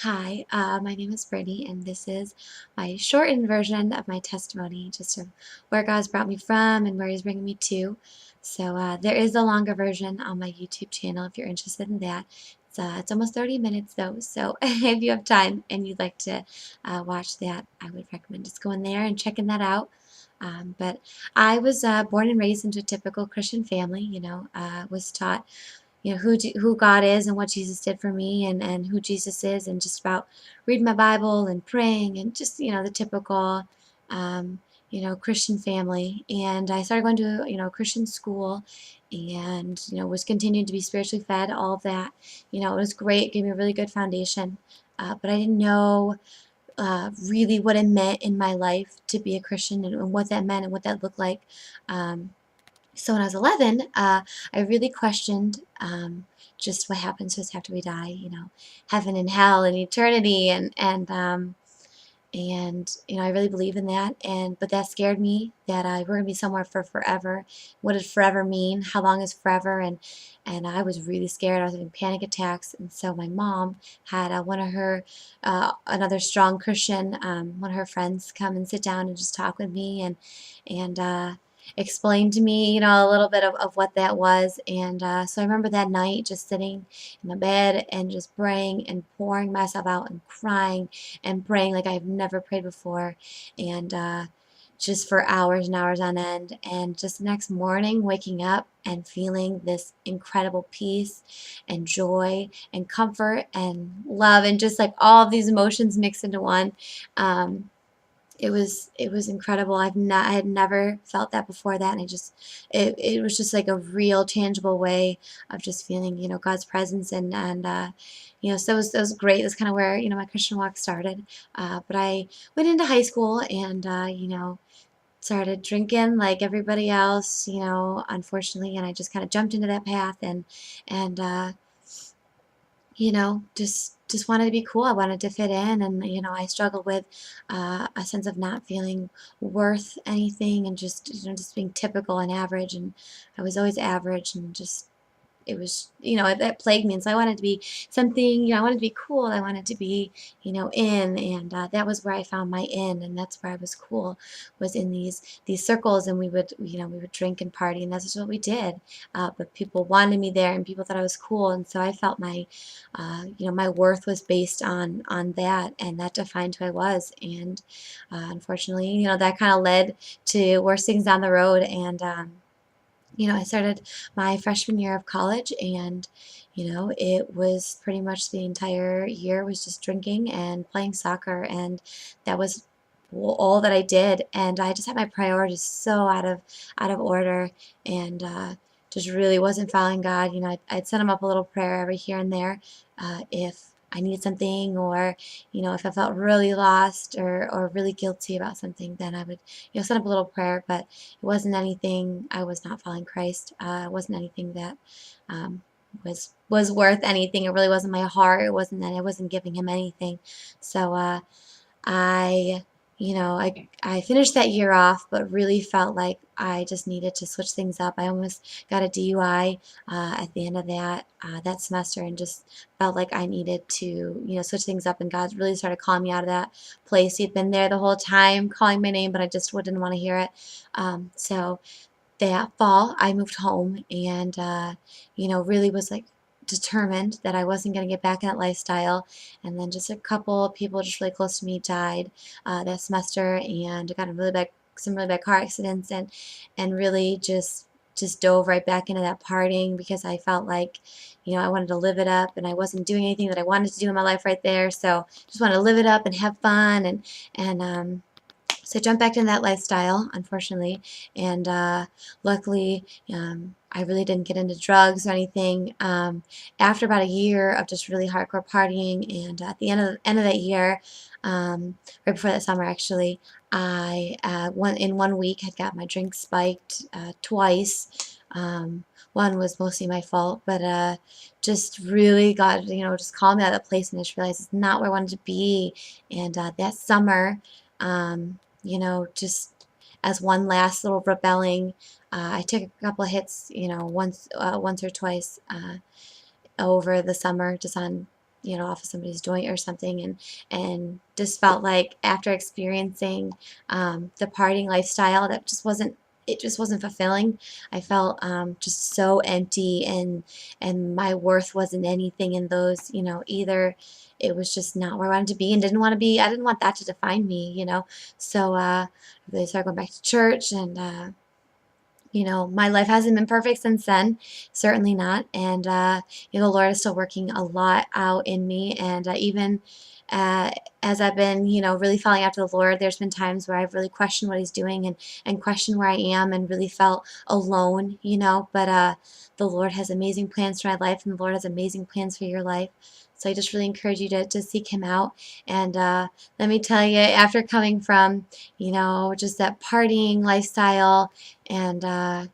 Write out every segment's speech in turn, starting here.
Hi, my name is Brittany, and this is my shortened version of my testimony, just of where God's brought me from and where He's bringing me to. So there is a longer version on my YouTube channel if you're interested in that. It's almost 30 minutes though, so if you have time and you'd like to watch that, I would recommend just going there and checking that out. But I was born and raised into a typical Christian family, was taught who God is and what Jesus did for me and who Jesus is and just about reading my Bible and praying and just the typical um, Christian family. And I started going to a Christian school and was continuing to be spiritually fed, all of that. It was great, gave me a really good foundation. But I didn't know really what it meant in my life to be a Christian and what that meant and what that looked like. Um, so when I was 11, I really questioned just what happens to us after we die, heaven and hell and eternity and I really believe in that, but that scared me that we're gonna be somewhere for forever. What did forever mean? How long is forever? And I was really scared. I was having panic attacks, and so my mom had one of her another strong Christian, one of her friends, come and sit down and just talk with me and explain to me, a little bit of what that was. And so I remember that night just sitting in the bed and just praying and pouring myself out and crying and praying like I've never prayed before, and just for hours and hours on end. And just the next morning, waking up and feeling this incredible peace and joy and comfort and love and just like all of these emotions mixed into one. Um, it was incredible. I had never felt that before that, and it was just like a real tangible way of just feeling God's presence and so it was great. It was kind of where my Christian walk started. But I went into high school and started drinking like everybody else, unfortunately, and I just kind of jumped into that path and just wanted to be cool. I wanted to fit in, and I struggled with a sense of not feeling worth anything, and just being typical and average. And I was always average, and just it was, that plagued me. And so I wanted to be something, I wanted to be cool. I wanted to be, in, and that was where I found my in, and that's where I was cool, was in these circles, and we would drink and party, and that's just what we did. But people wanted me there, and people thought I was cool, and so I felt my worth was based on that, and that defined who I was. And unfortunately, that kind of led to worse things down the road, and I started my freshman year of college, and it was pretty much the entire year was just drinking and playing soccer, and that was all that I did. And I just had my priorities so out of order, and just really wasn't following God. I'd send him up a little prayer every here and there if I needed something, or if I felt really lost or really guilty about something, then I would send up a little prayer. But it wasn't anything. I was not following Christ. It wasn't anything that um, was worth anything. It really wasn't my heart. It wasn't that I wasn't giving him anything. So I, I finished that year off, but really felt like I just needed to switch things up. I almost got a DUI at the end of that semester, and just felt like I needed to, switch things up. And God really started calling me out of that place. He'd been there the whole time, calling my name, but I just didn't want to hear it. So that fall, I moved home and, really was like determined that I wasn't going to get back in that lifestyle. And then just a couple of people just really close to me died that semester, and I got in some really bad car accidents, and really just dove right back into that partying because I felt like, I wanted to live it up, and I wasn't doing anything that I wanted to do in my life right there. So just wanted to live it up and have fun and so I jumped back into that lifestyle, unfortunately, and luckily, I really didn't get into drugs or anything. After about a year of just really hardcore partying, and at the end of that year, right before that summer, actually, I in 1 week had got my drink spiked twice. One was mostly my fault, but just really got just called me out of that place, and I just realized it's not where I wanted to be. And that summer. Just as one last little rebelling, I took a couple of hits, once or twice over the summer, just on off of somebody's joint or something, and just felt like after experiencing the partying lifestyle, that just wasn't it just wasn't fulfilling. I felt just so empty, and my worth wasn't anything in those, either. It was just not where I wanted to be and didn't want to be. I didn't want that to define me. So I really started going back to church, and my life hasn't been perfect since then, certainly not. And, the Lord is still working a lot out in me. And even uh, as I've been, really following after the Lord, there's been times where I've really questioned what He's doing, and questioned where I am, and really felt alone. But the Lord has amazing plans for my life, and the Lord has amazing plans for your life. So I just really encourage you to seek Him out. And let me tell you, after coming from, just that partying lifestyle, and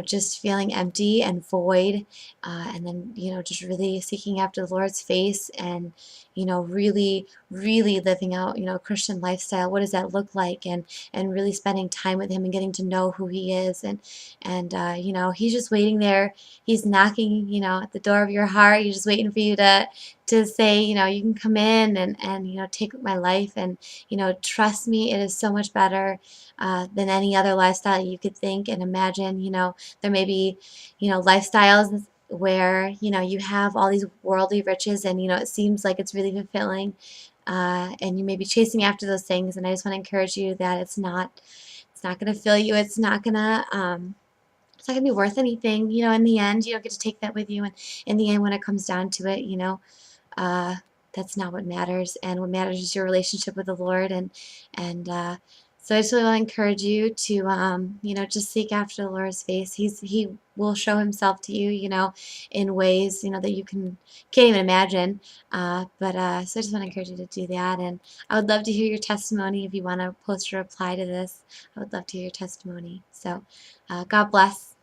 just feeling empty and void, and then just really seeking after the Lord's face, and really really living out a Christian lifestyle. What does that look like? And really spending time with Him and getting to know who He is, and He's just waiting there. He's knocking at the door of your heart. He's just waiting for you to say, you can come in, and take my life, and trust me, it is so much better than any other lifestyle you could think and imagine. There may be, lifestyles where, you have all these worldly riches, and, it seems like it's really fulfilling. And you may be chasing after those things. And I just want to encourage you that it's not going to fill you. It's not going to be worth anything. In the end, you don't get to take that with you. And in the end, when it comes down to it, uh, that's not what matters. And what matters is your relationship with the Lord. And so I just really want to encourage you to, just seek after the Lord's face. He will show Himself to you, in ways, that you can't even imagine. So I just want to encourage you to do that. And I would love to hear your testimony. If you want to post a reply to this, I would love to hear your testimony. So God bless.